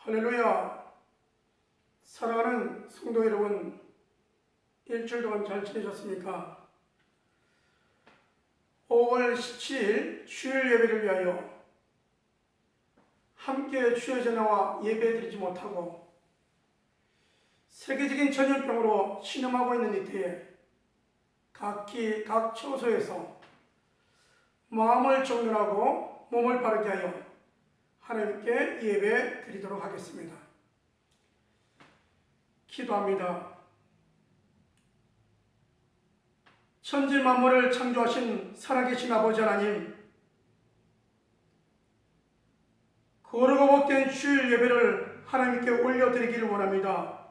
할렐루야. 사랑하는 성도 여러분, 일주일 동안 잘 지내셨습니까? 5월 17일 주일 예배를 위하여 함께 주의 전화와 예배드리지 못하고 세계적인 전염병으로 신음하고 있는 이때에 각 처소에서 마음을 정돈하고 몸을 바르게 하여 하나님께 예배 드리도록 하겠습니다. 기도합니다. 천지 만물을 창조하신 살아계신 아버지 하나님, 거룩하고 복된 주일 예배를 하나님께 올려드리기를 원합니다.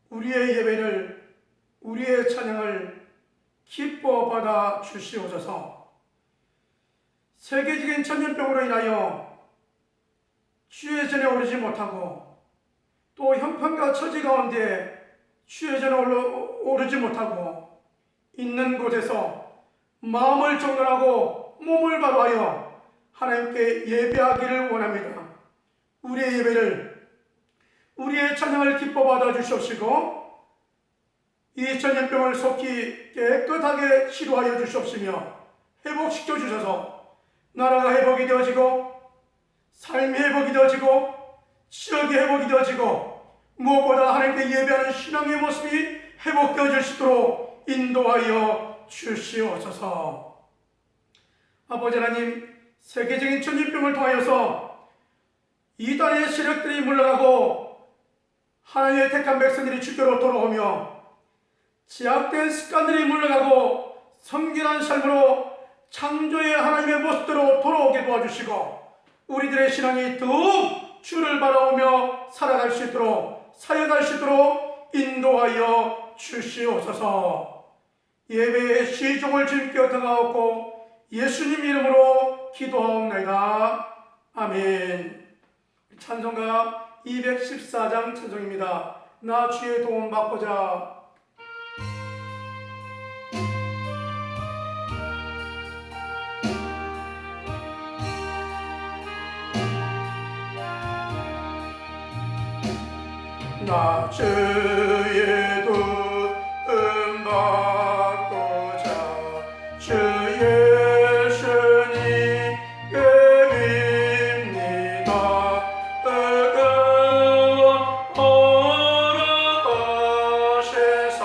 우리의 예배를, 우리의 찬양을 기뻐 받아 주시옵소서. 세계적인 전염병으로 인하여 주의 전에 오르지 못하고 또 형편과 처지 가운데 주의 전에 오르지 못하고 있는 곳에서 마음을 정돈하고 몸을 바로하여 하나님께 예배하기를 원합니다. 우리의 예배를, 우리의 찬양을 기뻐 받아 주시옵시고 이 전염병을 속히 깨끗하게 치료하여 주시옵시며 회복시켜 주셔서 나라가 회복이 되어지고 삶이 회복이 되어지고 지역이 회복이 되어지고 무엇보다 하나님께 예배하는 신앙의 모습이 회복되어질 수 있도록 인도하여 주시옵소서. 아버지 하나님, 세계적인 전염병을 통하여서 이단의 세력들이 물러가고 하나님의 택한 백성들이 주께로 돌아오며 제약된 습관들이 물러가고 성결한 삶으로 창조의 하나님의 모습대로 돌아오게 도와주시고 우리들의 신앙이 더욱 주를 바라오며 살아갈 수 있도록 사역할 수 있도록 인도하여 주시옵소서. 예배의 시종을 주님께 얻어가옵고 예수님 이름으로 기도하옵나이다. 아멘. 찬송가 214장 찬송입니다. 나 주의 도움 받고자. 나 주의 도움 받고자 주 예수님께 빕니다. 허락하시사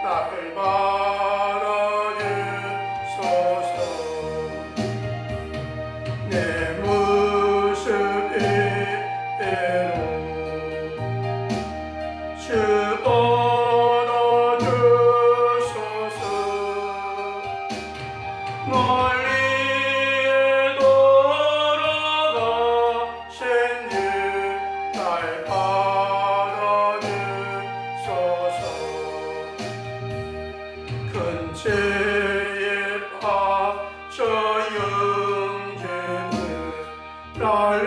나를 받아주소서. 내 모습 이대로 주 얻어주소서. 멀리에 돌아가신 주 날 받아주소서. 큰 죄에 빠져 영주는 나를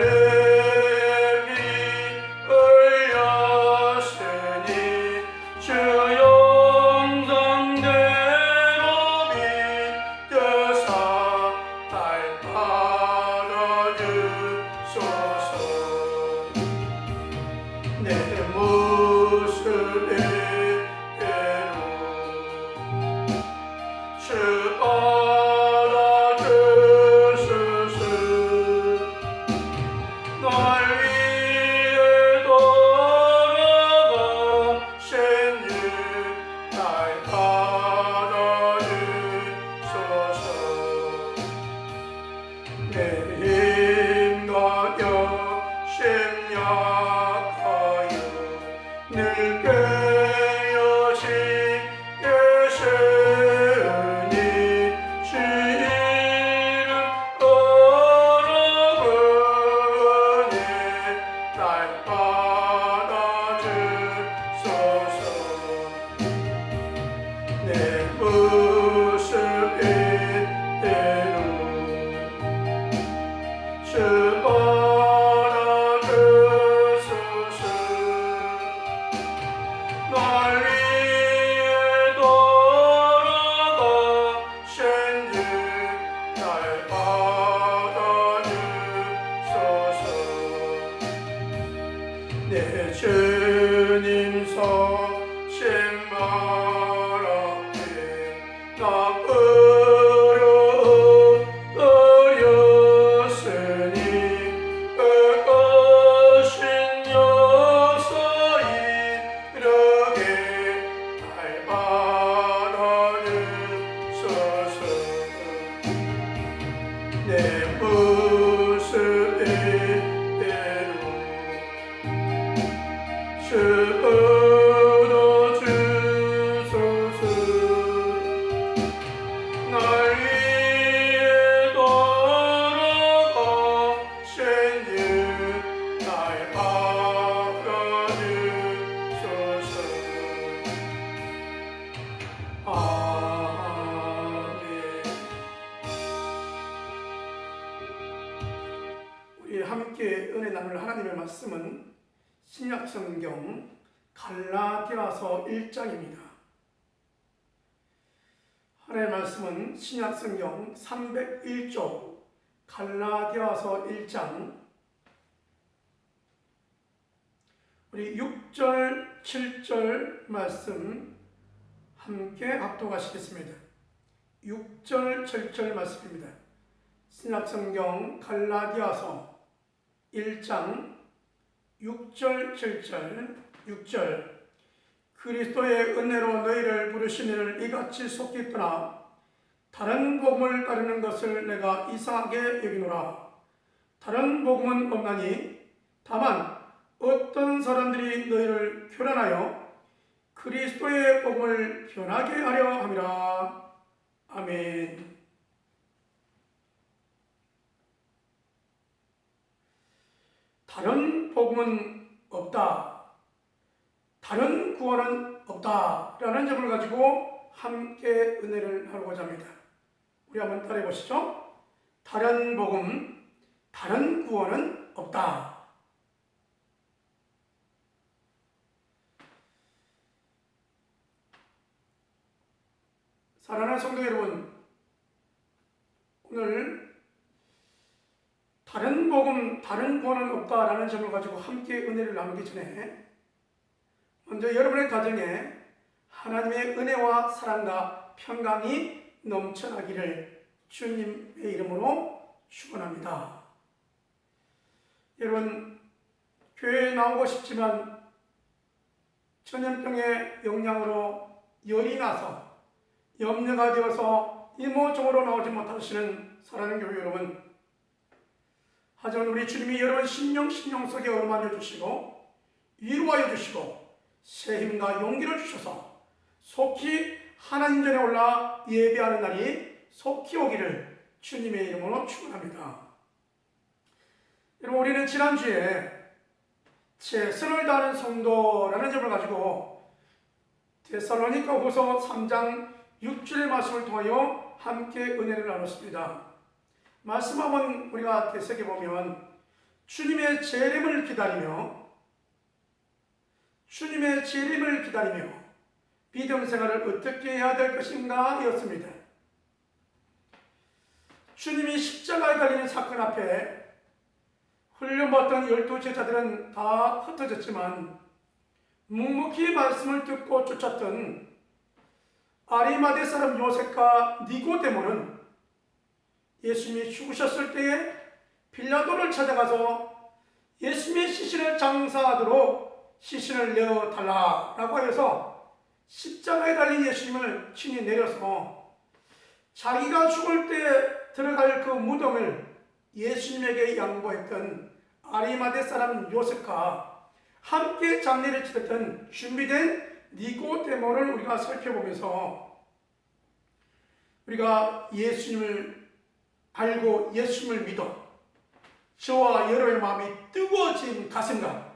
내 모습 이대로 주 받아주소서. 날 위해 돌아가신 주 날 받아주소서. 내 힘과 욕심 약하여 늘 깨어진 예수님 주 이름 걸어보니 내 주님 서신 말 앞에 나 어렸으니 그것인 역사 이르게 날 받아주소서. 내 모습대로 주어주소서. 날 위해 돌아가신 주 날 받아주소서. 아멘. 우리 함께 은혜 나눌 하나님의 말씀은 신약성경 갈라디아서 1장입니다. 하나님의 말씀은 신약성경 301쪽 갈라디아서 1장 우리 6절, 7절 말씀 함께 합독하시겠습니다. 6절, 7절 말씀입니다. 신약성경 갈라디아서 1장 6절, 7절, 6절 그리스도의 은혜로 너희를 부르시니를 이같이 속히 떠나 다른 복음을 따르는 것을 내가 이상하게 여기노라. 다른 복음은 없나니 다만 어떤 사람들이 너희를 교란하여 그리스도의 복음을 변하게 하려 함이라. 아멘. 다른 복음은 없다, 다른 구원은 없다 라는 점을 가지고 함께 은혜를 나누고자 합니다. 우리 한번 따라해 보시죠. 다른 복음, 다른 구원은 없다. 사랑하는 성도 여러분, 오늘 다른 복음, 다른 구원은 없다라는 점을 가지고 함께 은혜를 나누기 전에 먼저 여러분의 가정에 하나님의 은혜와 사랑과 평강이 넘쳐나기를 주님의 이름으로 축원합니다. 여러분, 교회에 나오고 싶지만 전염병의 영향으로 열이 나서 염려가 되어서 이모저모로 나오지 못하시는 사랑하는 교회 여러분, 하지만 우리 주님이 여러분 심령 속에 어루만져 주시고 위로하여 주시고 새 힘과 용기를 주셔서 속히 하나님 전에 올라 예배하는 날이 속히 오기를 주님의 이름으로 축원합니다. 여러분, 우리는 지난주에 최선을 다하는 성도라는 점을 가지고 데살로니가후서 3장 6절의 말씀을 통하여 함께 은혜를 나눴습니다. 말씀 한번 우리가 되새겨보면 주님의 재림을 기다리며 믿음 생활을 어떻게 해야 될 것인가 였습니다. 주님이 십자가에 달리는 사건 앞에 훈련받던 12제자들은 다 흩어졌지만 묵묵히 말씀을 듣고 쫓았던 아리마대 사람 요셉과 니고데모는 예수님이 죽으셨을 때에 빌라도를 찾아가서 예수님의 시신을 장사하도록 시신을 내어달라라고 하여서 십자가에 달린 예수님을 친히 내려서 자기가 죽을 때 들어갈 그 무덤을 예수님에게 양보했던 아리마대 사람 요셉과 함께 장례를 치렀던 준비된 니고데모를 우리가 살펴보면서 우리가 예수님을 알고 예수님을 믿어 저와 여러분의 마음이 뜨거워진 가슴과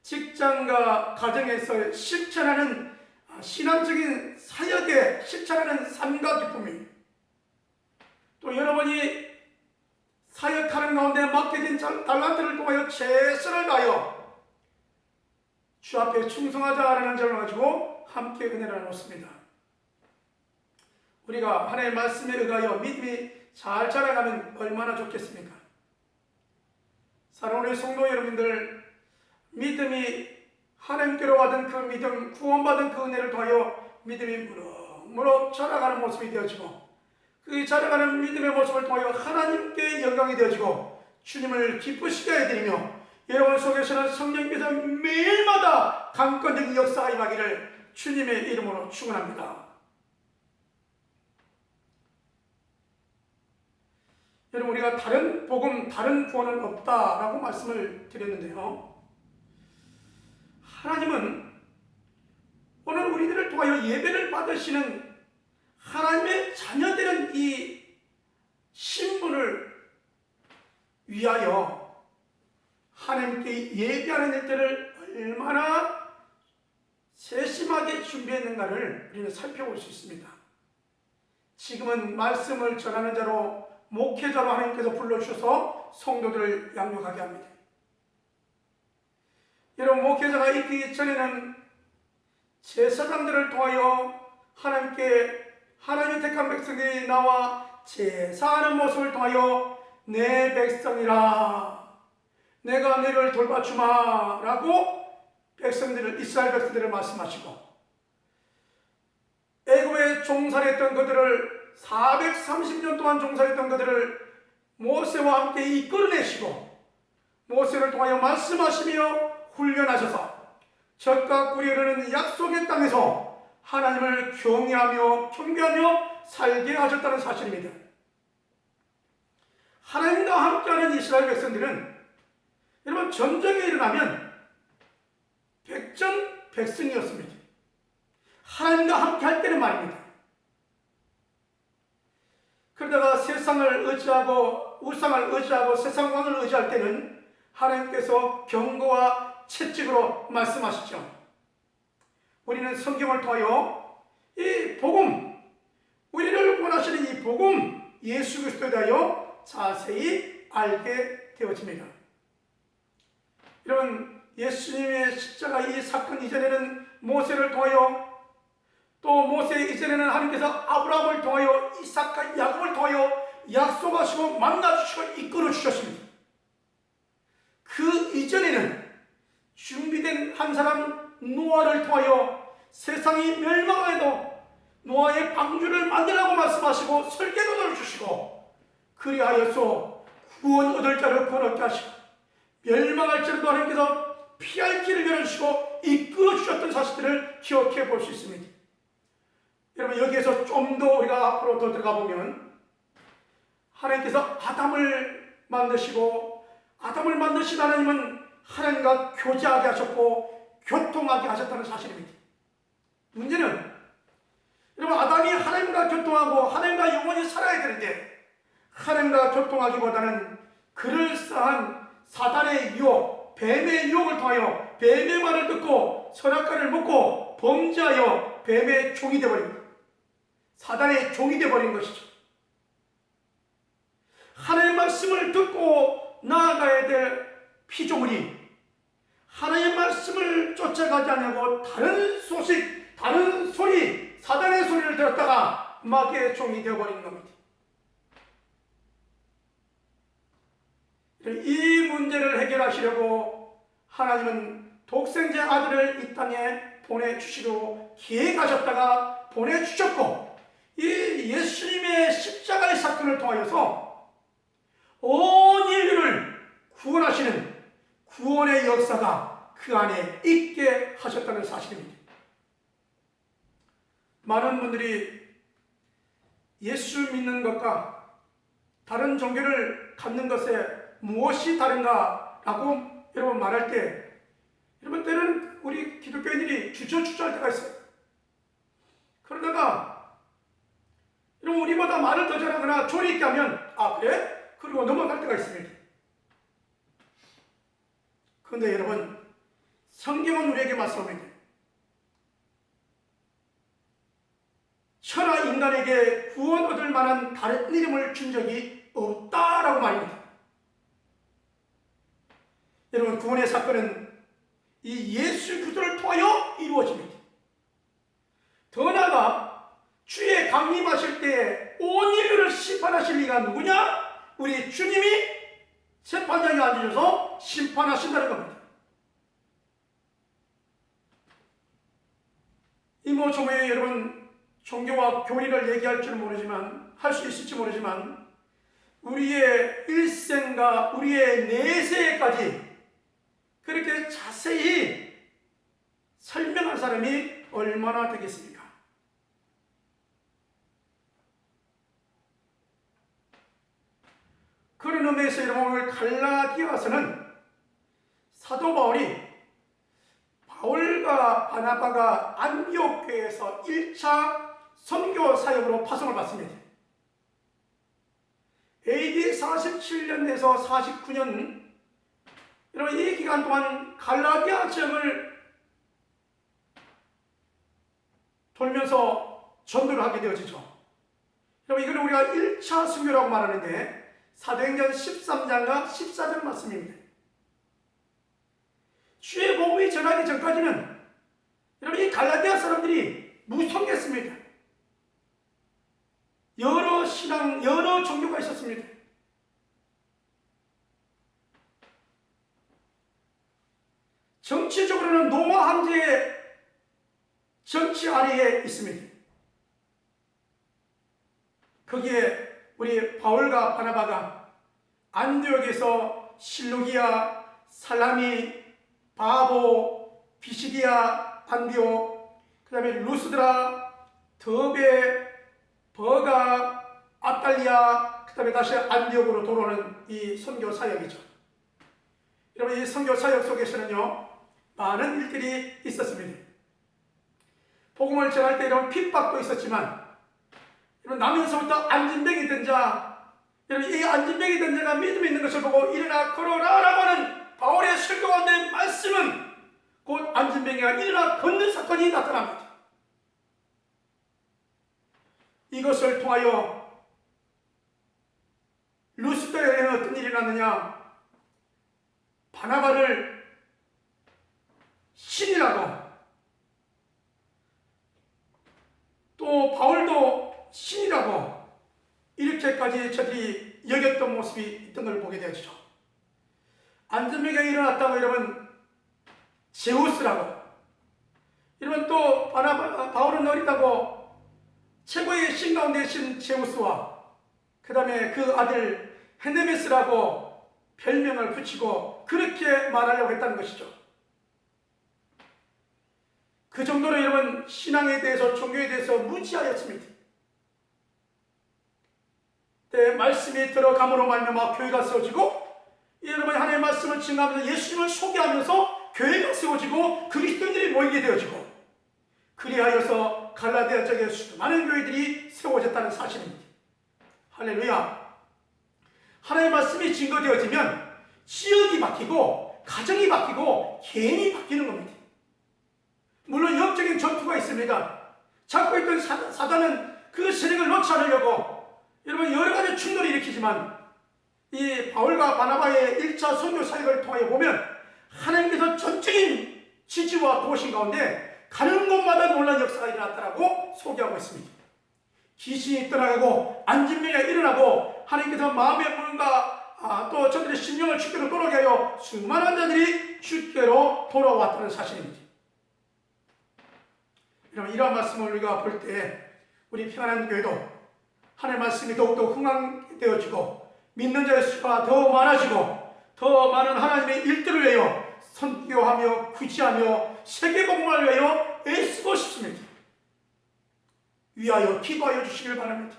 직장과 가정에서 실천하는 신앙적인 사역에 실천하는 삶과 기쁨이 또 여러분이 사역하는 가운데 맡겨진 달란트를 통하여 최선을 다하여 주 앞에 충성하자라는 점을 가지고 함께 은혜를 나눴습니다. 우리가 하나님의 말씀에 의하여 믿음이 잘 자라가면 얼마나 좋겠습니까? 사랑하는 성도 여러분들, 믿음이 하나님께로 받은 그 믿음, 구원받은 그 은혜를 통하여 믿음이 무럭무럭 자라가는 모습이 되어지고, 그 자라가는 믿음의 모습을 통하여 하나님께 영광이 되어지고 주님을 기쁘시게 해드리며, 여러분 속에서는 성령께서 매일마다 강권적인 역사가 임하기를 주님의 이름으로 축원합니다. 여러분, 우리가 다른 복음, 다른 구원은 없다라고 말씀을 드렸는데요, 하나님은 오늘 우리들을 통하여 예배를 받으시는 하나님의 자녀되는 이 신분을 위하여 하나님께 예배하는 일들을 얼마나 세심하게 준비했는가를 우리는 살펴볼 수 있습니다. 지금은 말씀을 전하는 자로, 목회자로 하나님께서 불러주셔서 성도들을 양육하게 합니다. 여러분, 목회자가 있기 전에는 제사장들을 통하여 하나님의 택한 백성들이 나와 제사하는 모습을 통하여 내 백성이라, 내가 너를 돌봐주마 라고 이스라엘 백성들을 말씀하시고, 애굽에 종살했던 그들을 430년 동안 종살했던 그들을 모세와 함께 이끌어내시고 모세를 통하여 말씀하시며 훈련하셔서 적과 꿀이 흐르는 약속의 땅에서 하나님을 경외하며 살게 하셨다는 사실입니다. 하나님과 함께하는 이스라엘 백성들은 여러분, 전쟁이 일어나면 백전백승이었습니다. 하나님과 함께할 때는 말입니다. 그러다가 세상을 의지하고 우상을 의지하고 세상관을 의지할 때는 하나님께서 경고와 채찍으로 말씀하시죠. 우리는 성경을 통하여 이 복음, 우리를 원하시는 이 복음, 예수 그리스도에 대하여 자세히 알게 되어집니다. 여러분, 예수님의 십자가 이 사건 이전에는 모세를 통하여, 또 모세 이전에는 하나님께서 아브라함을 통하여 이삭과 야곱을 통하여 약속하시고 만나주시고 이끌어 주셨습니다. 그 이전에는 준비된 한 사람 노아를 통하여 세상이 멸망해도 노아의 방주를 만들라고 말씀하시고 설계도를 주시고, 그리하여서 구원 얻을 자를 구원 얻게 하시고 멸망할 자도 하나님께서 피할 길을 열어주시고 이끌어 주셨던 사실들을 기억해 볼 수 있습니다. 여러분, 여기에서 좀 더 우리가 앞으로 더 들어가 보면 하나님께서 아담을 만드시고, 아담을 만드신 하나님은 하나님과 교제하게 하셨고 교통하게 하셨다는 사실입니다. 문제는 여러분, 아담이 하나님과 교통하고 하나님과 영원히 살아야 되는데, 하나님과 교통하기보다는 그럴싸한 사단의 유혹, 뱀의 유혹을 통하여 뱀의 말을 듣고 선악과를 먹고 범죄하여 뱀의 종이 되어버립니다. 사단의 종이 되어버린 것이죠. 하나님의 말씀을 듣고 나아가야 될 피조물이 하나님의 말씀을 쫓아가지 않고 다른 소식, 다른 소리, 사단의 소리를 들었다가 마귀의 종이 되어버리는 겁니다. 이 문제를 해결하시려고 하나님은 독생자 아들을 이 땅에 보내주시려고 기획하셨다가 보내주셨고, 이 예수님의 십자가의 사건을 통하여서 온 인류를 구원하시는 구원의 역사가 그 안에 있게 하셨다는 사실입니다. 많은 분들이 예수 믿는 것과 다른 종교를 갖는 것에 무엇이 다른가 라고 여러분 말할 때, 여러분 때는 우리 기독교인들이 주저할 때가 있어요. 그러다가 여러분 우리보다 말을 더 잘하거나 조리 있게 하면 아 그래? 그리고 넘어갈 때가 있습니다. 그런데 여러분, 성경은 우리에게 말씀합니다. 천하 인간에게 구원 얻을 만한 다른 이름을 준 적이 없다라고 말입니다. 여러분, 구원의 사건은 이 예수 그리스도를 통하여 이루어집니다. 더 나아가 주의 강림하실 때 온 인류를 심판하실 이가 누구냐? 우리 주님이 재판장에 앉으셔서 심판하신다는 겁니다. 이모저모의 여러분 종교와 교리를 얘기할 줄 모르지만, 할 수 있을지 모르지만, 우리의 일생과 우리의 내세까지 그렇게 자세히 설명한 사람이 얼마나 되겠습니까? 그런 의미에서 여러분, 오늘 갈라디아서는 사도 바울과 바나바가 안디옥 교회에서 1차 선교 사역으로 파송을 받습니다. AD 47년에서 49년, 여러분 이 기간 동안 갈라디아 지역을 돌면서 전도를 하게 되어지죠. 여러분 이걸 우리가 1차 순교라고 말하는데 사도행전 13장과 14절 말씀입니다. 주의 복음이 전하기 전까지는 여러분 이 갈라디아 사람들이 무성했습니다. 여러 신앙, 여러 종교가 있었습니다. 정치적으로는 로마 황제의 정치 아래에 있습니다. 거기에 우리 바울과 바나바가 안디옥에서 실루기아, 살라미, 바보, 비시디아, 안디옥, 그 다음에 루스드라, 더베, 버가, 아탈리아, 그 다음에 다시 안디옥으로 돌아오는 이 선교 사역이죠. 여러분 이 선교 사역 속에서는요 많은 일들이 있었습니다. 복음을 전할 때 이런 핍박도 있었지만, 여러분 나면서부터 안진뱅이 된 자, 여러분 이 안진뱅이 된 자가 믿음이 있는 것을 보고 일어나 걸어라 라고 하는 바울의 설교 가운데 말씀은 곧 안진뱅이가 일어나 걷는 사건이 나타납니다. 이것을 통하여 루스드라에는 어떤 일이 났느냐, 바나바를 신이라고, 또 바울도 신이라고 이렇게까지 저들이 여겼던 모습이 있던 걸 보게 되어지죠. 안진뱅이가 일어났다고 여러분 제우스라고, 여러분 또 바울은 어리다고 최고의 신 가운데 신 제우스와 그 다음에 그 아들 헤네메스라고 별명을 붙이고 그렇게 말하려고 했다는 것이죠. 그 정도로 여러분 신앙에 대해서, 종교에 대해서 무지하였습니다. 때 말씀이 들어감으로 말미암아 교회가 세워지고, 여러분 하나님의 말씀을 증거하면서 예수님을 소개하면서 교회가 세워지고 그리스도인들이 모이게 되어지고, 그리하여서 갈라디아 지역에 수많은 교회들이 세워졌다는 사실입니다. 할렐루야. 하나님의 말씀이 증거되어지면 지역이 바뀌고 가정이 바뀌고 개인이 바뀌는 겁니다. 물론 영적인 전투가 있습니다. 잡고 있던 사단은 그 세력을 놓지 않으려고 여러분 여러 가지 충돌을 일으키지만, 이 바울과 바나바의 1차 선교 사역을 통하여 보면 하나님께서 전적인 지지와 도우심 가운데 가는 곳마다 놀라운 역사가 일어났다라고 소개하고 있습니다. 귀신이 떠나가고 안진뱅이가 일어나고 하나님께서 마음의 문과 또 저들의 심령을 주께로 돌아오게 하여 수많은 자들이 주께로 돌아왔다는 사실입니다. 여러분 이러한 말씀을 우리가 볼 때 우리 평안한 교회도 하나님의 말씀이 더욱더 흥황되어지고 믿는 자의 수가 더 많아지고 더 많은 하나님의 일들을 위하여 선교하며 구제하며 세계복음을 위하여 애쓰고 싶습니다. 위하여 기도하여 주시길 바랍니다.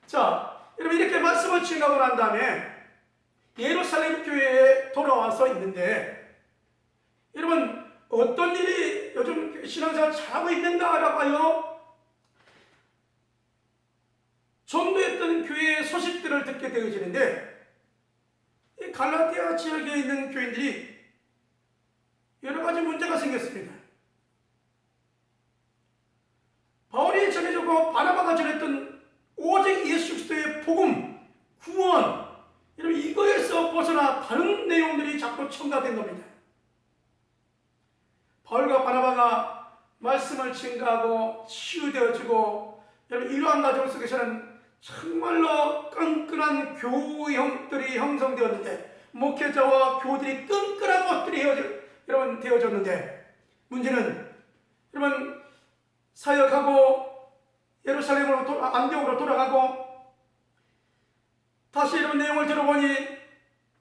자, 여러분 이렇게 말씀을 증거하고 난 다음에 예루살렘 교회에 돌아와서 있는데, 여러분 어떤 일이 요즘 신앙생활 잘하고 있는가라고 하여 전도했던 교회의 소식들을 듣게 되어지는데, 이 갈라디아 지역에 있는 교인들이 여러 가지 문제가 생겼습니다. 바울이 전해주고 바나바가 전했던 오직 예수 그리스도의 복음, 구원, 여러분 이거에서 벗어나 다른 내용들이 자꾸 첨가된 겁니다. 바울과 바나바가 말씀을 증거하고 치유되어지고, 여러분 이러한 과정 속에서는 정말로 끈끈한 교형들이 형성되었는데, 목회자와 교우들이 끈끈한 것들이 여러분 되어졌는데, 문제는 여러분 사역하고 예루살렘으로 안디옥으로 돌아가고 다시 이런 내용을 들어보니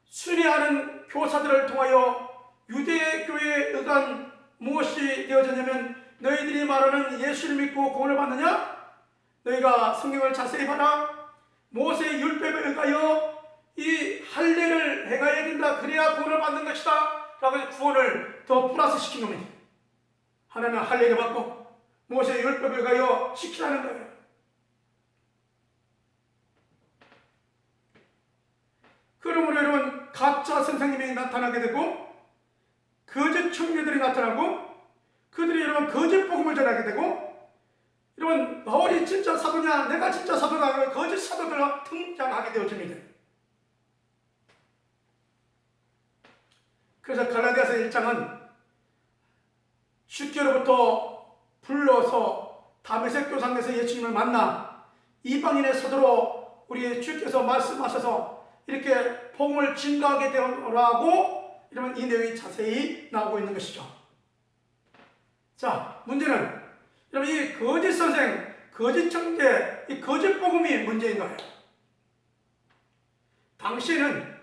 순회하는 교사들을 통하여 유대 교회에 의한 무엇이 되어졌냐면 너희들이 말하는 예수를 믿고 구원을 받느냐? 너희가 성경을 자세히 봐라. 모세의 율법에 의하여 이 할례를 행해야 된다. 그래야 구원을 받는 것이다. 라고 구원을 더 플러스 시킨 겁니다. 하나는 할례를 받고 모세의 율법에 의하여 지키라는 거예요. 그러므로 여러분 가짜 선생님이 나타나게 되고 거짓 청교들이 나타나고 그들이 여러분 거짓 복음을 전하게 되고 여러분 바울이 진짜 사도냐 내가 진짜 사도다 거짓 사도들과 등장하게 되어집니다. 그래서 갈라디아서 1장은 주께로부터 불러서 다메섹 도상에서 예수님을 만나 이방인의 사도로 우리 주께서 말씀하셔서 이렇게 복음을 증거하게 되라고 이러면 이 내용이 자세히 나오고 있는 것이죠. 자, 문제는 여러분 이 거짓 선생, 거짓 청제, 이 거짓 복음이 문제인 거예요. 당시에는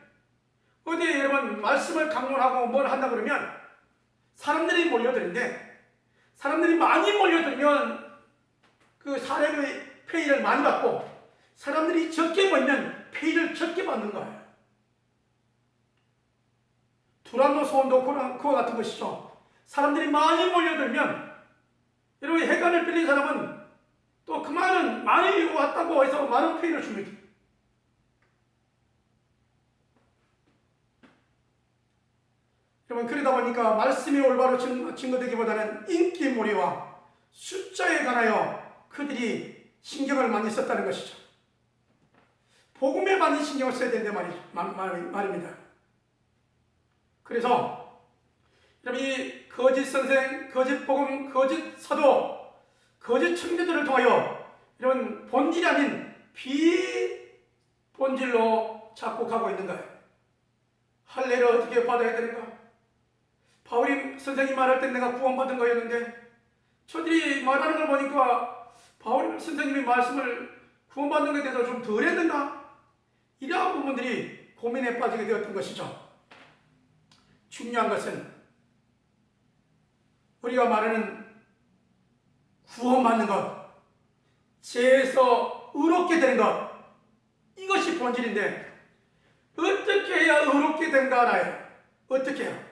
어디 여러분 말씀을 강론하고 뭘 한다 그러면 사람들이 몰려드는데 사람들이 많이 몰려들면 그 사람의 페이를 많이 받고 사람들이 적게 모이면 페이를 적게 받는 거예요. 두란노 소원도 그와 같은 것이죠. 사람들이 많이 몰려들면 여러분 해관을 빌린 사람은 또 그 많이 왔다고 해서 많은 페이를 줍니다. 여러분 그러다 보니까 말씀이 올바로 증거되기보다는 인기몰이와 숫자에 관하여 그들이 신경을 많이 썼다는 것이죠. 복음에 많이 신경을 써야 된다는 말입니다. 그래서 여러분 이 거짓 선생, 거짓 복음, 거짓 사도, 거짓 청교들을 통하여 여러분 본질이 아닌 비본질로 자꾸 가고 있는 거예요. 할례를 어떻게 받아야 되는가? 바울이 선생님 말할 때 내가 구원받은 거였는데 저들이 말하는 걸 보니까 바울 선생님이 말씀을 구원받는 것에 대해서 좀 덜 했는가? 이러한 부분들이 고민에 빠지게 되었던 것이죠. 중요한 것은 우리가 말하는 구원받는 것, 죄에서 의롭게 되는 것, 이것이 본질인데 어떻게 해야 의롭게 된가 알아요? 어떻게 해요?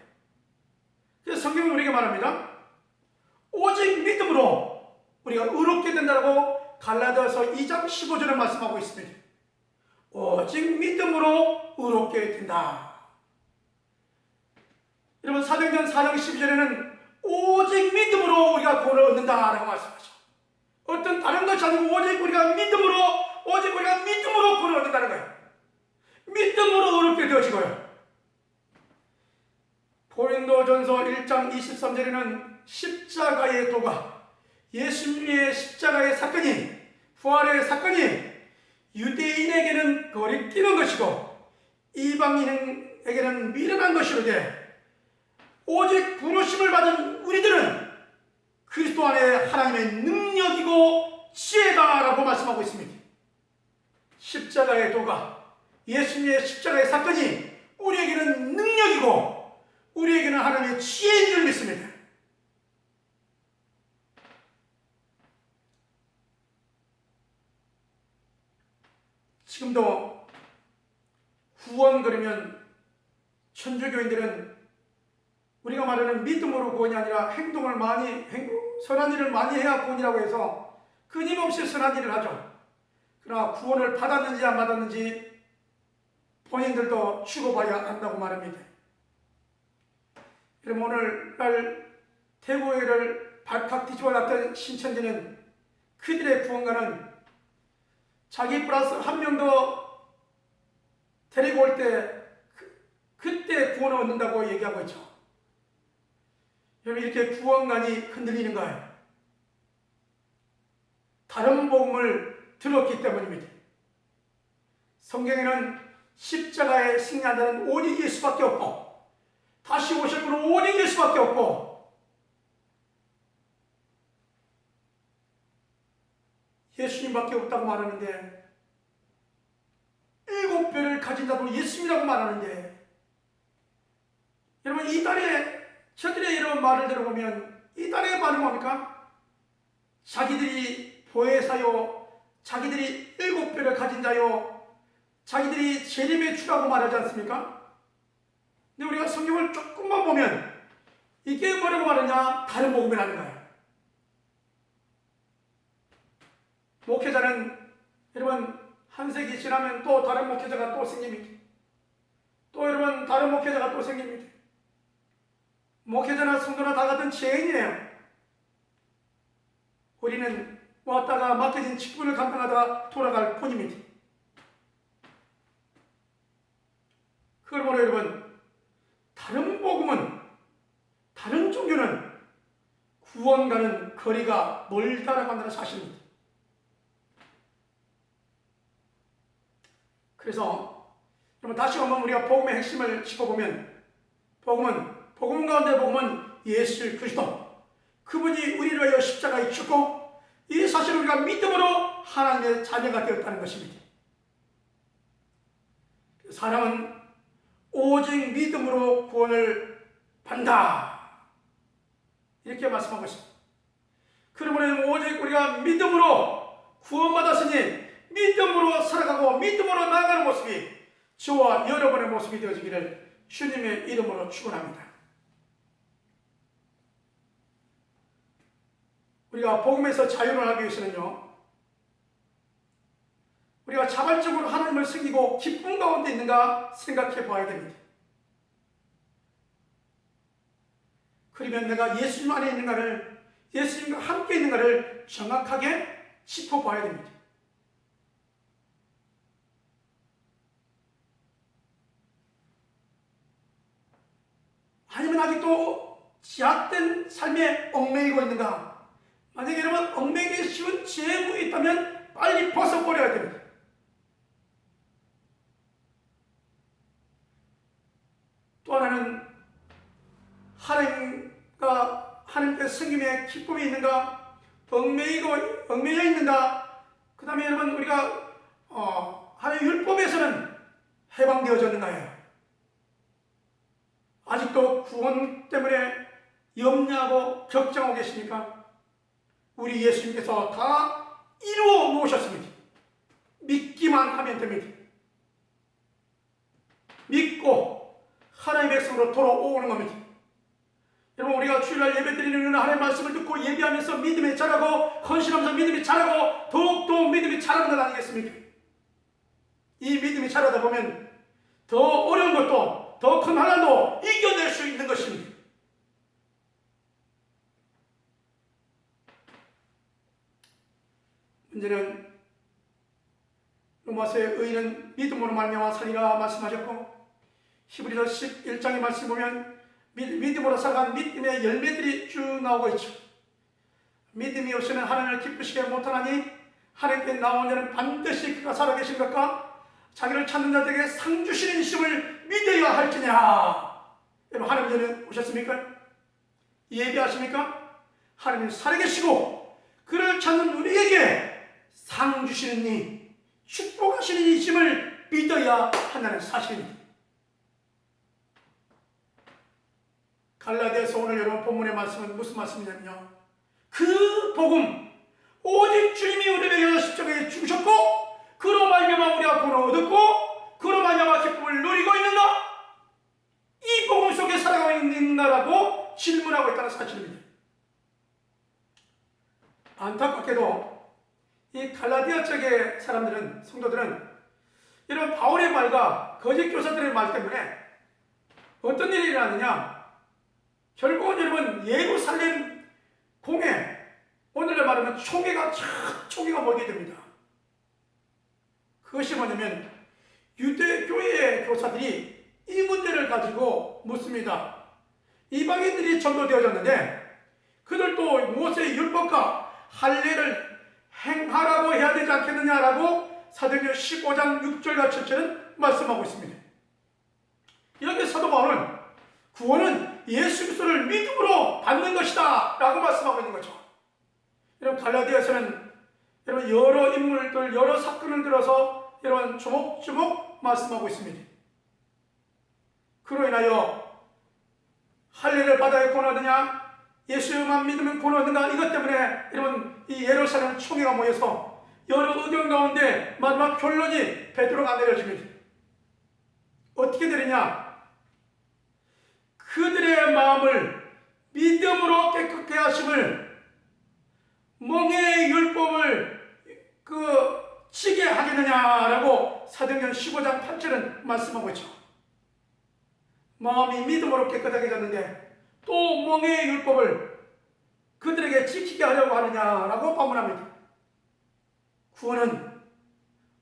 그래서 성경은 우리가 말합니다. 오직 믿음으로 우리가 의롭게 된다고 갈라디아서 2장 15절에 말씀하고 있습니다. 오직 믿음으로 의롭게 된다. 여러분 사도행전 4장 12절에는 오직 믿음으로 우리가 구원을 얻는다라고 말씀하죠. 어떤 다른 것이 아니고 오직 우리가 믿음으로 구원을 얻는다는 거예요. 믿음으로 의롭게 되어지고요. 고린도전서 1장 23절에는 십자가의 도가, 예수님의 십자가의 사건이, 부활의 사건이 유대인에게는 거리끼는 것이고 이방인에게는 미련한 것이로되 오직 부르심을 받은 우리들은 그리스도 안에 하나님의 능력이고 지혜다라고 말씀하고 있습니다. 십자가의 도가, 예수님의 십자가의 사건이 우리에게는 능력이고 우리에게는 하나님의 지혜인 줄 믿습니다. 지금도 구원 그러면 천주교인들은 우리가 말하는 믿음으로 구원이 아니라 선한 일을 많이 해야 구원이라고 해서 끊임없이 선한 일을 하죠. 그러나 구원을 받았는지 안 받았는지 본인들도 죽어봐야 안다고 말합니다. 그럼 오늘날 대구회를 발칵 뒤집어 놨던 신천지는 그들의 구원가는 자기 플러스 한 명 더 데리고 올 때 그때 구원을 얻는다고 얘기하고 있죠. 여러분 이렇게 구원관이 흔들리는 거예요. 다른 복음을 들었기 때문입니다. 성경에는 십자가에 승리한다는 오직 예수밖에 없고 다시 오실 분은 오직 예수밖에 없고 예수님밖에 없다고 말하는데, 7배를 가진 자도 예수님이라고 말하는데, 여러분 이단의 저들의 이런 말을 들어보면 이단의 반응이 뭡니까? 자기들이 보혜사요, 자기들이 7배를 가진 자요, 자기들이 재림의 주라고 말하지 않습니까? 근데 우리가 성경을 조금만 보면 이게 뭐라고 말하냐? 다른 복음이라는 거예요. 목회자는 여러분 한 세기 지나면 또 다른 목회자가 또 생깁니다. 또 여러분 다른 목회자가 또 생깁니다. 목회자나 성도나 다 같은 죄인이에요. 우리는 왔다가 맡겨진 직분을 감당하다가 돌아갈 뿐입니다. 그러므로 여러분, 다른 복음은, 다른 종교는 구원과는 거리가 멀다라고 한다는 사실입니다. 그래서 여러분 다시 한번 우리가 복음의 핵심을 짚어보면, 복음 가운데 복음은 예수 그리스도, 그분이 우리를 위하여 십자가에 죽고 이 사실을 우리가 믿음으로 하나님의 자녀가 되었다는 것입니다. 사람은 오직 믿음으로 구원을 받는다, 이렇게 말씀하고 있습니다. 그러므로 오직 우리가 믿음으로 구원받았으니 믿음으로 살아가고 믿음으로 나아가는 모습이 저와 여러분의 모습이 되어지기를 주님의 이름으로 축원합니다. 우리가 복음에서 자유를 하기 위해서는요, 우리가 자발적으로 하나님을 섬기고 기쁨 가운데 있는가 생각해 봐야 됩니다. 그러면 내가 예수님 안에 있는가를, 예수님과 함께 있는가를 정확하게 짚어봐야 됩니다. 아니면 아직도 제약된 삶에 얽매이고 있는가? 만약에 여러분 얽매이기 쉬운 죄물이 있다면 빨리 벗어버려야 됩니다. 또 하나는 하나님께 섬김의 기쁨이 있는가, 얽매여 있는가, 그 다음에 여러분 우리가 하나님의 율법에서는 해방되어졌는가요? 아직도 구원 때문에 염려하고 걱정하고 계십니까? 우리 예수님께서 다 이루어 놓으셨습니다. 믿기만 하면 됩니다. 믿고 하나님의 백성으로 돌아오는 겁니다. 여러분 우리가 주일날 예배 드리는 하나님의 말씀을 듣고 예배하면서 믿음이 자라고 헌신하면서 믿음이 자라고 더욱더 믿음이 자라는 것 아니겠습니까? 이 믿음이 자라다 보면 더 어려운 것도 더 큰 하나도 이겨낼 수 있는 것입니다. 문제는 로마서의 의인은 믿음으로 말미암아 살리라 말씀하셨고, 히브리서 11장의 말씀 보면 믿음으로 살아간 믿음의 열매들이 쭉 나오고 있죠. 믿음이 없이는 하나님을 기쁘시게 못하나니 하나님께 나온 자는 반드시 그가 살아계신 것과 자기를 찾는 자들에게 상 주시는 이심을 믿어야 할지니라. 여러분 하나님께는 오셨습니까? 예배하십니까? 하나님 살아계시고 그를 찾는 우리에게 상 주시는 이 축복하시는 이심을 믿어야 한다는 사실입니다. 갈라디아서 오늘 여러분 본문의 말씀은 무슨 말씀이냐면요, 그 복음, 오직 주님이 우리를 위하여 십자가에 죽으셨고 그로 말미암아 우리가 구원을 얻었고 그로 말미암아 기쁨을 누리고 있는가? 이 복음 속에 살아가고 있는가라고 질문하고 있다는 사실입니다. 안타깝게도 이 갈라디아 쪽의 사람들은, 성도들은 이런 바울의 말과 거짓 교사들의 말 때문에 어떤 일이 일어나느냐, 결국은 여러분 예루살렘 공회, 오늘날 말하면 총회가 멀게 됩니다. 그것이 뭐냐면 유대교회의 교사들이 이 문제를 가지고 묻습니다. 이방인들이 전도되어졌는데 그들도 모세의 율법과 할례를 행하라고 해야 되지 않겠느냐라고 사도행전 15장 6절과 7절은 말씀하고 있습니다. 이렇게 사도 바울은 구원은 예수 그리스도를 믿음으로 받는 것이다 라고 말씀하고 있는 거죠. 여러분 갈라디아서는 여러분 여러 인물들, 여러 사건을 들어서 여러분 조목조목 말씀하고 있습니다. 그로 인하여 할례를 받아야 구원 얻느냐, 예수만 믿으면 구원 얻는가, 이것 때문에 여러분 이 예루살렘 총회가 모여서 여러 의견 가운데 마지막 결론이 베드로가 내려집니다. 어떻게 되느냐? 그들의 마음을 믿음으로 깨끗게 하심을, 멍에의 율법을 지게 하겠느냐라고 사도행전 15장 8절은 말씀하고 있죠. 마음이 믿음으로 깨끗하게 졌는데 또 멍에의 율법을 그들에게 지키게 하려고 하느냐라고 반문합니다. 구원은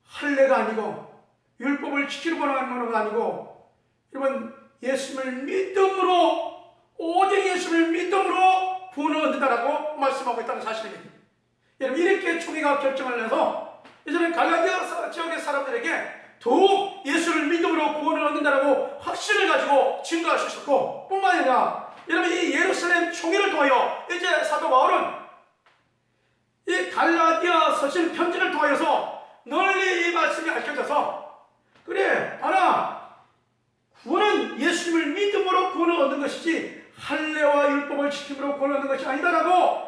할례가 아니고 율법을 지키려고 하는 것가 아니고 여러분 예수님을 믿음으로, 오직 예수님을 믿음으로 구원을 얻는다라고 말씀하고 있다는 사실입니다. 여러분 이렇게 총회가 결정을 해서 이제는 갈라디아 지역의 사람들에게 더욱 예수를 믿음으로 구원을 얻는다라고 확신을 가지고 증거할 수 있었고, 뿐만 아니라 여러분 이 예루살렘 총회를 통하여 이제 사도 바울은 이 갈라디아 서신 편지를 통하여서 널리 이 말씀이 알려져서, 그래 알아, 구원은 예수님을 믿음으로 구원을 얻는 것이지 할례와 율법을 지킴으로 구원을 얻는 것이 아니다라고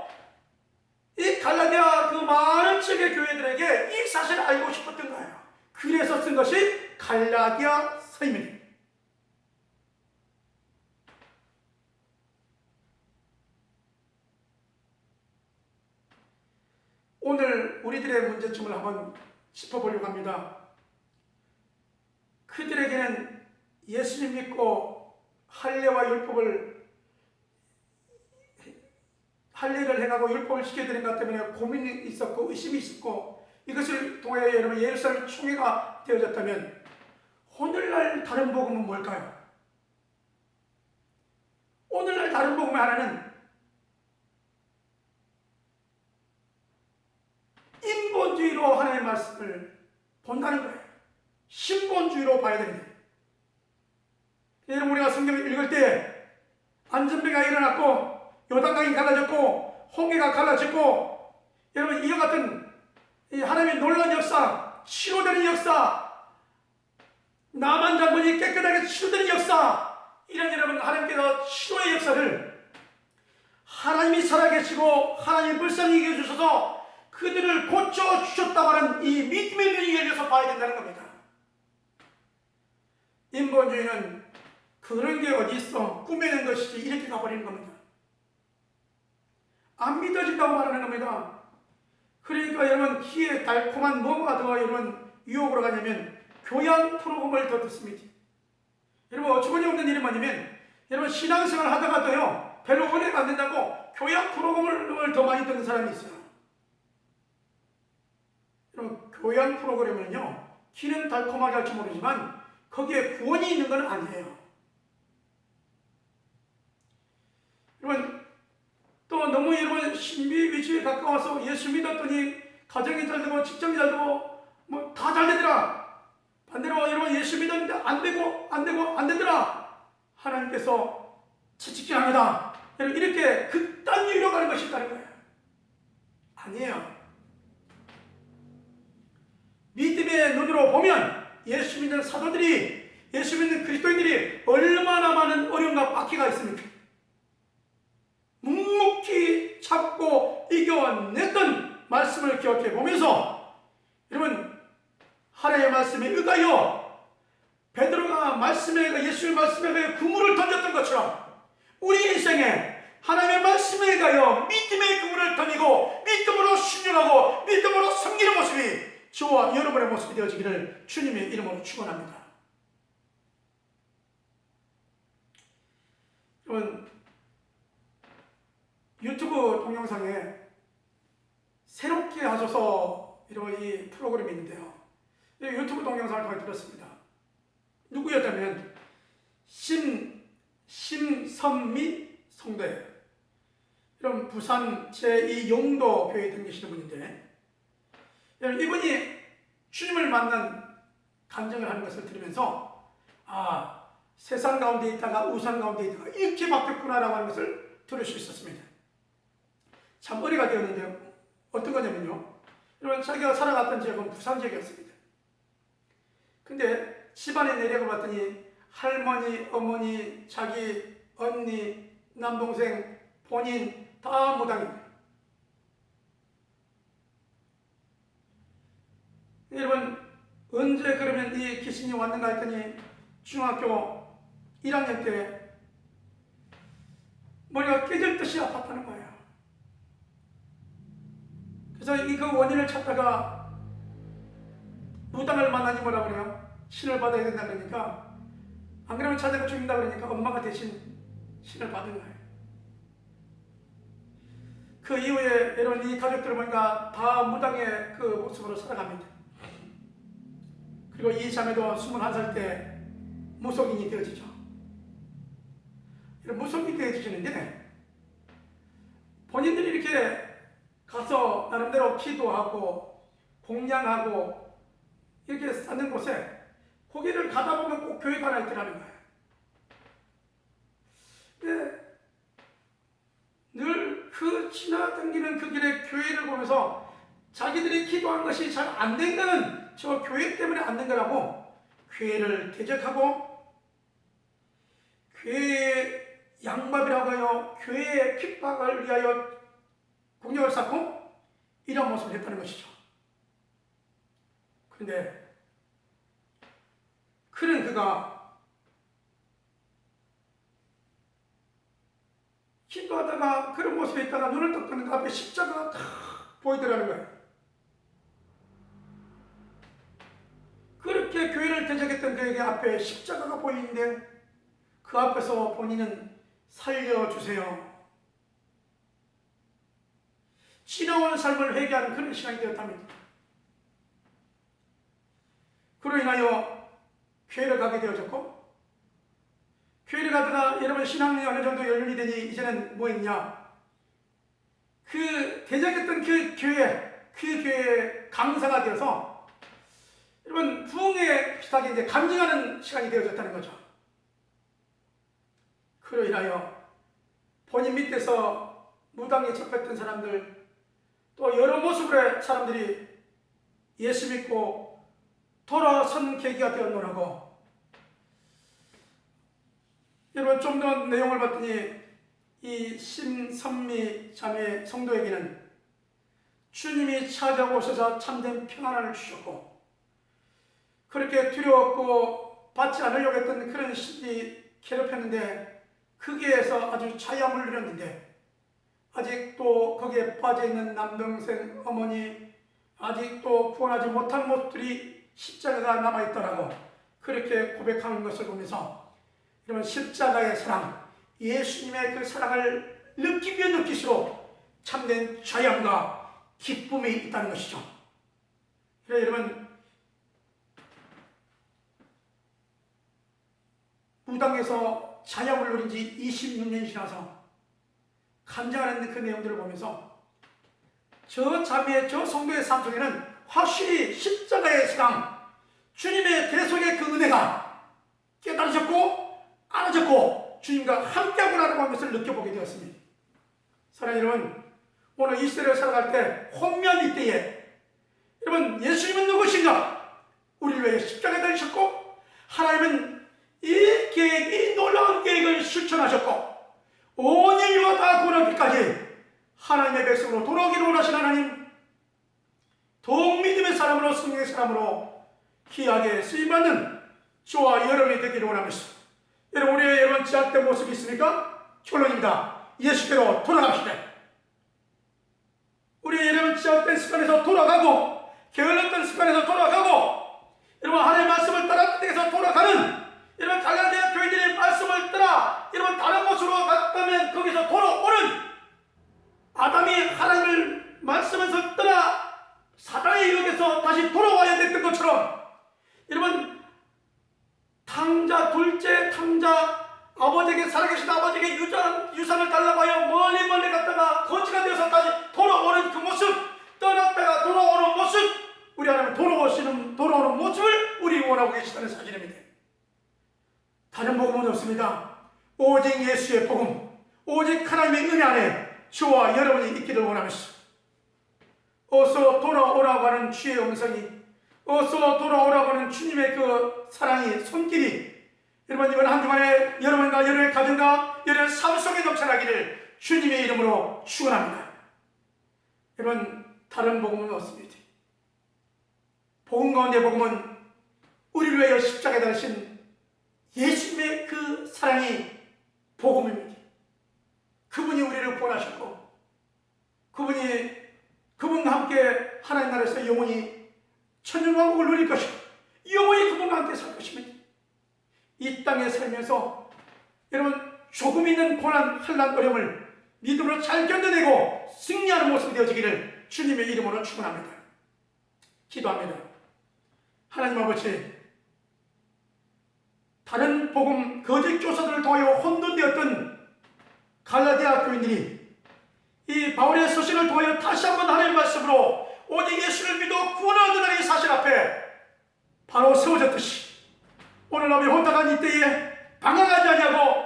이 갈라디아 그 많은 지역의 교회들에게 이 사실을 알고 싶었던 거예요. 그래서 쓴 것이 갈라디아 서입니다. 오늘 우리들의 문제점을 한번 짚어보려고 합니다. 그들에게는 예수님 믿고 할례와 율법을, 할례를 행하고 율법을 지켜야 되는 것 때문에 고민이 있었고 의심이 있었고, 이것을 통해 여러분 예루살렘 총회가 되어졌다면 오늘날 다른 복음은 뭘까요? 오늘날 다른 복음의 하나는 인본주의로 하나님의 말씀을 본다는 거예요. 신본주의로 봐야 됩니다. 여러분 우리가 성경을 읽을 때 안전배가 일어났고 요단강이 갈라졌고 홍해가 갈라졌고, 여러분 이와 같은 하나님의 놀라운 역사, 치료되는 역사, 나만 장군이 깨끗하게 치료되는 역사, 이런 여러분 하나님께서 치료의 역사를 하나님이 살아계시고 하나님이 불쌍히 여겨주셔서 그들을 고쳐주셨다고 하는 이 믿음의 눈이 열려서 봐야 된다는 겁니다. 인본주의는 그런 게 어디 있어, 꾸며낸 것이지, 이렇게 가버리는 겁니다. 안 믿어진다고 말하는 겁니다. 그러니까 여러분 귀에 달콤한 뭐가 더 여러분 유혹으로 가냐면 교양 프로그램을 더 듣습니다. 여러분 어처구니 없는 일이 뭐냐면, 여러분 신앙생활 하다가도요 별로 은혜가 안 된다고 교양 프로그램을 더 많이 듣는 사람이 있어요. 여러분 교양 프로그램은요 귀는 달콤하게 할지 모르지만 거기에 구원이 있는 건 아니에요. 여러분 또 너무 여러분 신비 위주에 가까워서 예수 믿었더니 가정이 잘 되고 직장이 잘 되고 뭐 다 잘 되더라, 반대로 여러분 예수 믿었는데 안 되더라, 하나님께서 채찍질합니다, 여러분 이렇게 극단 유로 가는 것이 있다는 거예요. 아니에요. 믿음의 눈으로 보면 예수 믿는 사도들이, 예수 믿는 그리스도인들이 얼마나 많은 어려움과 박해가 있습니까? 묵묵히 참고 이겨냈던 말씀을 기억해 보면서, 여러분 하나님의 말씀에 의하여 베드로가 말씀에, 예수의 말씀에 그물을 던졌던 것처럼 우리 인생에 하나님의 말씀에 의하여 믿음의 그물을 던지고 믿음으로 순종하고 믿음으로 섬기는 모습이 저와 여러분의 모습이 되어지기를 주님의 이름으로 축원합니다. 여러분 유튜브 동영상에 새롭게 하셔서 이런 이 프로그램이 있는데요, 유튜브 동영상을 통해 들었습니다. 누구였다면 심선미 성도예요. 이런 부산 제2용도 교회에 다니시는 분인데, 이분이 주님을 만난 간증을 하는 것을 들으면서 세상 가운데 있다가 우상 가운데 있다가 이렇게 바뀌었구나라고 하는 것을 들을 수 있었습니다. 참 어리가 되었는데요. 어떤 거냐면요, 여러분, 자기가 살아갔던 지역은 부산 지역이었습니다. 근데 집안에 내려가 봤더니 할머니, 어머니, 자기 언니, 남동생, 본인 다 무당입니다. 여러분, 언제 그러면 이 귀신이 왔는가 했더니 중학교 1학년 때 머리가 깨질 듯이 아팠다는 거예요. 그래서 그 원인을 찾다가 무당을 만나니 뭐라 그래요? 신을 받아야 된다 그러니까, 안 그러면 자녀가 죽인다 그러니까 엄마가 대신 신을 받은 거예요. 그 이후에 여러분, 이 가족들 보니까 다 무당의 그 모습으로 살아갑니다. 그리고 이 자매도 21살 때 무속인이 되어지죠. 무속인이 되어지시는데 본인들이 이렇게 가서 나름대로 기도하고 공양하고 이렇게 쌓는 곳에 거기를 가다 보면 꼭 교회가 하나 있더라는 거예요. 늘 그 지나다니는 그 길에 교회를 보면서 자기들이 기도한 것이 잘 안 된 거는 저 교회 때문에 안 된 거라고 교회를 대적하고 교회의 양밥이라고 하여 교회의 핍박을 위하여 공격을 쌓고 이런 모습을 했다는 것이죠. 그런데 그는 그가 기도하다가 그런 모습에 있다가 눈을 떴 뜨는데 앞에 십자가가 탁 보이더라는 거예요. 그렇게 교회를 대적했던 그에게 앞에 십자가가 보이는데 그 앞에서 본인은 살려주세요, 지나온 삶을 회개하는 그런 시간이 되었답니다. 그로 인하여 교회를 가게 되어졌고, 교회를 가다가 여러분 신앙이 어느 정도 연륜이 되니 이제는 뭐 있냐, 그 대적했던 그 교회 강사가 되어서 여러분 부흥에 비슷하게 이제 간증하는 시간이 되어졌다는 거죠. 그로 인하여 본인 밑에서 무당에 접했던 사람들, 또 여러 모습의 사람들이 예수 믿고 돌아선 계기가 되었노라고. 여러분 좀 더 내용을 봤더니 이 심선미 자매 성도에게는 주님이 찾아오셔서 참된 평안을 주셨고, 그렇게 두려웠고 받지 않으려고 했던 그런 시기 괴롭혔는데 거기에서 아주 자유함을 누렸는데, 아직도 거기에 빠져있는 남동생, 어머니, 아직도 구원하지 못한 모습들이 십자가가 남아있더라고 그렇게 고백하는 것을 보면서 여러분, 십자가의 사랑, 예수님의 그 사랑을 느끼면 느낄수록 참된 자유함과 기쁨이 있다는 것이죠. 그래서 여러분, 무당에서 자유함을 누린 지 26년이 지나서 간증하는 그 내용들을 보면서 저 자매의, 저 성도의 삶 속에는 확실히 십자가의 사랑, 주님의 대속의 그 은혜가 깨달으셨고 알아졌고 주님과 함께하구나라고 하는 것을 느껴보게 되었습니다. 사랑하는 여러분, 오늘 이 시대를 살아갈 때 혼미한 이때에 여러분, 예수님은 누구신가? 우리를 위해 십자가에 달리셨고 하나님은 이 계획, 이 놀라운 계획을 실천하셨고 온 인류가 다 돌아오기까지 하나님의 백성으로 돌아오기를 원하신 하나님, 더욱 믿음의 사람으로, 성령의 사람으로 귀하게 쓰임받는 저와 여러분이 되기를 원합니다. 여러분, 우리의 여러분 제약된 모습이 있습니까? 결론입니다. 예수께로 돌아갑시다. 우리의 여러분 제약된 습관에서 돌아가고, 게을렀던 습관에서 돌아가고, 여러분 하나님의 말씀을 따랐던 데에서 돌아가는 여러분 갈라디아 교인들의 말씀을 따라 여러분 다른 곳으로 갔다면 거기서 돌아오는 아담이 하나님을 말씀에서 떠나 사단의 유혹에서 다시 돌아와야 됐던 것처럼 여러분, 탕자, 둘째 탕자, 아버지에게, 살아계신 아버지에게 유산을 달라고 하여 멀리 갔다가 거지가 되어서 다시 돌아오는 그 모습, 떠났다가 돌아오는 모습, 우리 하나님 돌아오는 모습을 우리 원하고 계시다는 사실입니다. 다른 복음은 없습니다. 오직 예수의 복음, 오직 하나님의 은혜 안에 저와 여러분이 있기를 원합니다. 어서 돌아오라고 하는 주의 음성이, 어서 돌아오라고 하는 주님의 그 사랑이, 손길이 여러분 이번 한 주간에 여러분과 여러분의 가정과 여러분의 삶 속에 넘쳐나기를 주님의 이름으로 축원합니다. 여러분 다른 복음은 없습니다. 복음 가운데 복음은 우리를 위하여 십자가에 달리신 예수님의 그 사랑이 복음입니다. 그분이 우리를 구원하셨고 그분과 함께 하나님 나라에서 영원히 천년왕국을 누릴 것이고 영원히 그분과 함께 살 것입니다. 이 땅에 살면서 여러분 조금 있는 고난, 환난, 어려움을 믿음으로 잘 견뎌내고 승리하는 모습이 되어지기를 주님의 이름으로 축원합니다. 기도합니다. 하나님 아버지, 다른 복음 거짓 교사들을 통하여 혼돈되었던 갈라디아 교인들이 이 바울의 서신을 통하여 다시 한번 하나님의 말씀으로 오직 예수를 믿어 구원을 얻는다는 이 사실 앞에 바로 세워졌듯이 오늘 아버지 혼탁한 이때에 방황하지 아니하고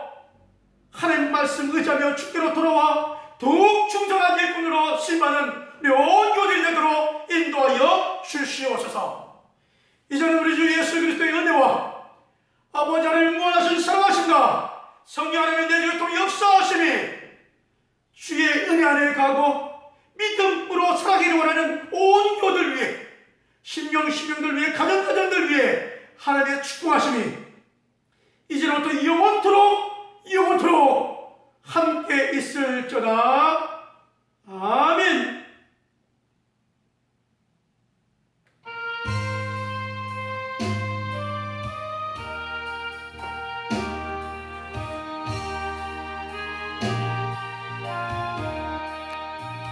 하나님 말씀 의지하며 주께로 돌아와 더욱 충성한 일꾼으로 신받는 우리 온 교들이 되도록 인도하여 주시옵소서. 이제는 우리 주 예수 그리스도의 은혜와 아버지 하나님 무한하신 사랑하심과 성령 하나님의 내주를 통해 역사하심이 주의 은혜 안에 가고 믿음으로 살아가기를 원하는 온 교들 위해 신명들 위해 가정들 위해 하나님의 축복하심이 이제부터 영원토록 함께 있을지어다.